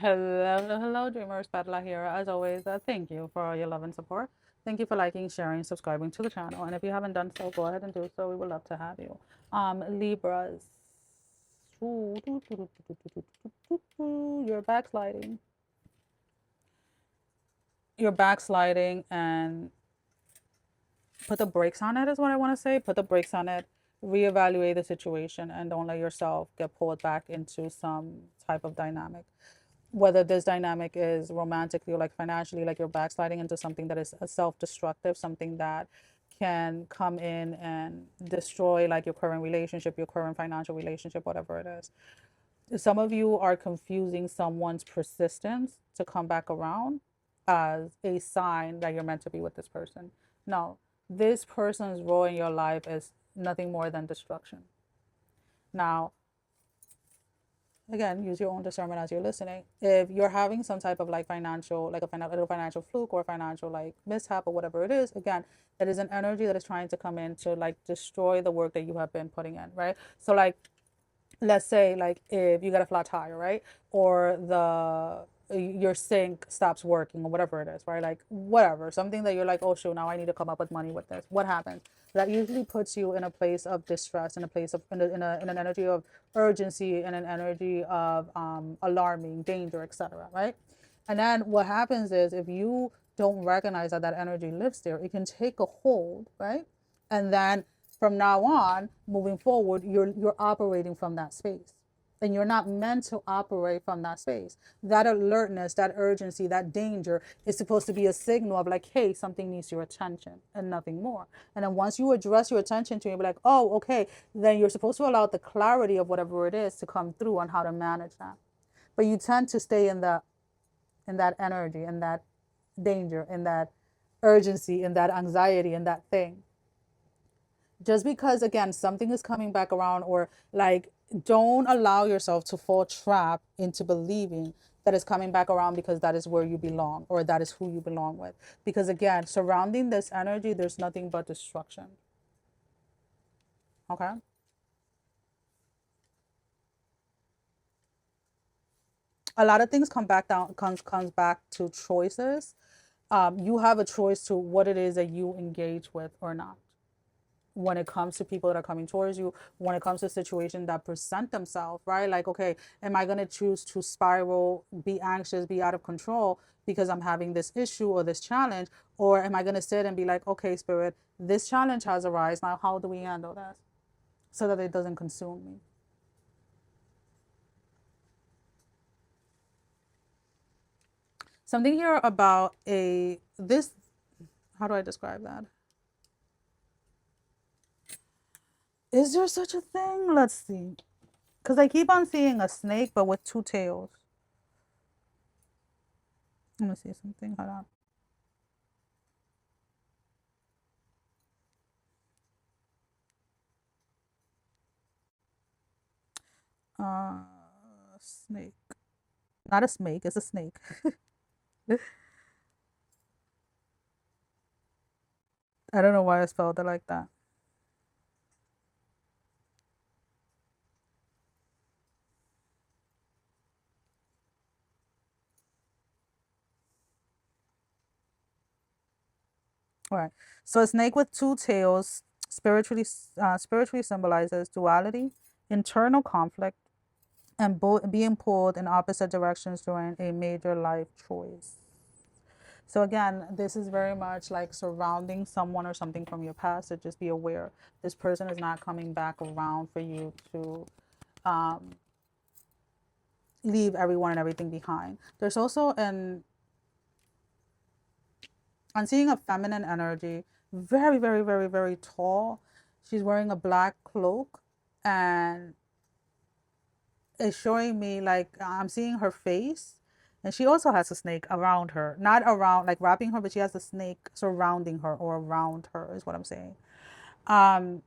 Hello, dreamers. Padla here. As always, thank you for all your love and support. Thank you for liking, sharing, subscribing to the channel. And if you haven't done so, go ahead and do so. We would love to have you. Libras. You're backsliding. You're backsliding, and put the brakes on it is what I want to say. Put the brakes on it. Reevaluate the situation and don't let yourself get pulled back into some type of dynamic, whether this dynamic is romantically or like financially, like you're backsliding into something that is self-destructive, something that can come in and destroy like your current relationship, your current financial relationship, whatever it is. Some of you are confusing someone's persistence to come back around as a sign that you're meant to be with this person. No, this person's role in your life is nothing more than destruction. Now, again, use your own discernment as you're listening. If you're having some type of like financial, like a little financial fluke or financial like mishap or whatever it is, again, that is an energy that is trying to come in to like destroy the work that you have been putting in, right? So like, let's say like if you got a flat tire, right? Or your sink stops working or whatever it is, right? Like whatever, something that you're like, oh shoot, now I need to come up with money with this. What happens? That usually puts you in a place of distress, in a place of in an energy of urgency, in an energy of alarming, danger, etc. Right? And then what happens is if you don't recognize that that energy lives there, it can take a hold, right? And then from now on, moving forward, you're operating from that space. And you're not meant to operate from that space. That alertness, that urgency, that danger is supposed to be a signal of like, hey, something needs your attention and nothing more. And then once you address your attention to it, you'll be like, oh, okay, then you're supposed to allow the clarity of whatever it is to come through on how to manage that. But you tend to stay in that energy, in that danger, in that urgency, in that anxiety, in that thing. Just because again something is coming back around, or like, don't allow yourself to fall trap into believing that it's coming back around because that is where you belong or that is who you belong with, because again, surrounding this energy, there's nothing but destruction. Okay. A lot of things comes back to choices. You have a choice to what it is that you engage with or not, when it comes to people that are coming towards you, when it comes to situations that present themselves, right? Like, okay, am I going to choose to spiral, be anxious, be out of control because I'm having this issue or this challenge? Or am I going to sit and be like, okay, spirit, this challenge has arisen. Now, how do we handle that so that it doesn't consume me? Something here about how do I describe that? Is there such a thing? Let's see. Because I keep on seeing a snake, but with two tails. Let me see something. Hold on. Snake. Not a snake, it's a snake. I don't know why I spelled it like that. All right. So a snake with two tails spiritually symbolizes duality, internal conflict, and being pulled in opposite directions during a major life choice. So again, this is very much like surrounding someone or something from your past. So just be aware this person is not coming back around for you to um, leave everyone and everything behind. There's also I'm seeing a feminine energy, very, very, very, very tall. She's wearing a black cloak, and it's showing me like I'm seeing her face. And she also has a snake around her, not around like wrapping her, but she has a snake surrounding her or around her, is what I'm saying. Um,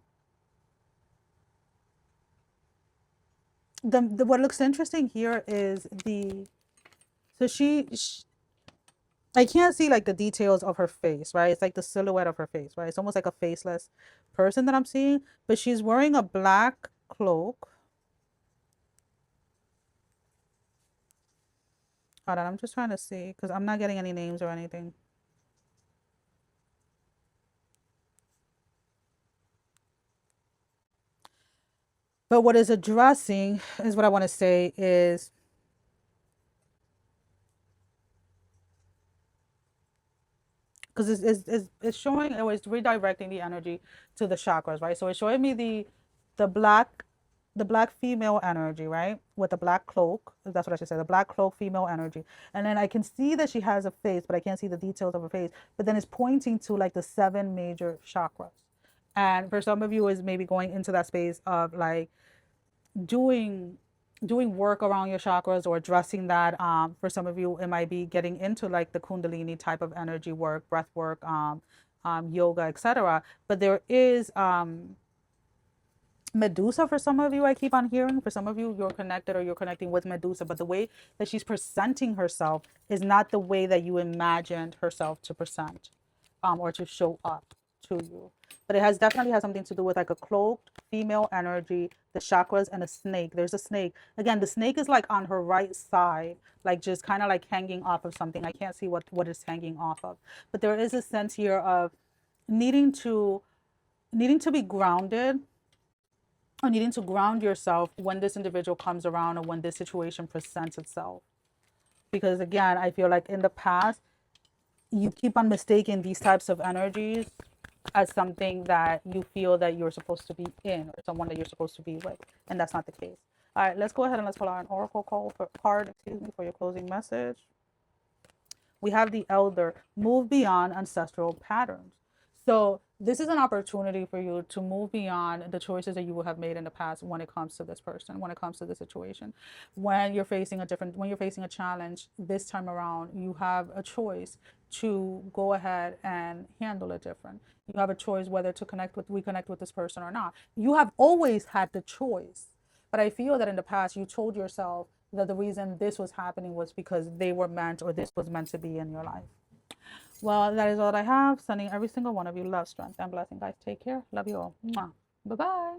the what looks interesting here is so I can't see like the details of her face, right? It's like the silhouette of her face, right? It's almost like a faceless person that I'm seeing, but she's wearing a black cloak. Hold on, I'm just trying to see because I'm not getting any names or anything. But what is addressing is what I want to say is because it's showing, it was redirecting the energy to the chakras, right? So it's showing me the black the black female energy, right? With the black cloak. That's what I should say. The black cloak female energy. And then I can see that she has a face, but I can't see the details of her face. But then it's pointing to like the seven major chakras. And for some of you is maybe going into that space of like doing doing work around your chakras or addressing that. For some of you, it might be getting into like the Kundalini type of energy work, breath work, yoga, etc. But there is Medusa for some of you, I keep on hearing. For some of you, you're connected or you're connecting with Medusa, but the way that she's presenting herself is not the way that you imagined herself to present or to show up to you. But it has definitely has something to do with like a cloaked female energy, the chakras, and a snake. There's a snake. Again, the snake is like on her right side, like just kind of like hanging off of something. I can't see what it's hanging off of. But there is a sense here of needing to be grounded or needing to ground yourself when this individual comes around or when this situation presents itself. Because again, I feel like in the past, you keep on mistaking these types of energies as something that you feel that you're supposed to be in or someone that you're supposed to be with. And that's not the case. All right, let's go ahead and let's pull out an oracle card, for your closing message. We have the elder, move beyond ancestral patterns. So this is an opportunity for you to move beyond the choices that you would have made in the past when it comes to this person, when it comes to the situation. When you're facing a challenge this time around, you have a choice to go ahead and handle it different. You have a choice whether to reconnect with this person or not. You have always had the choice. But I feel that in the past, you told yourself that the reason this was happening was because they were meant or this was meant to be in your life. Well, that is all I have. Sending every single one of you love, strength, and blessing. Guys, take care. Love you all. Bye bye.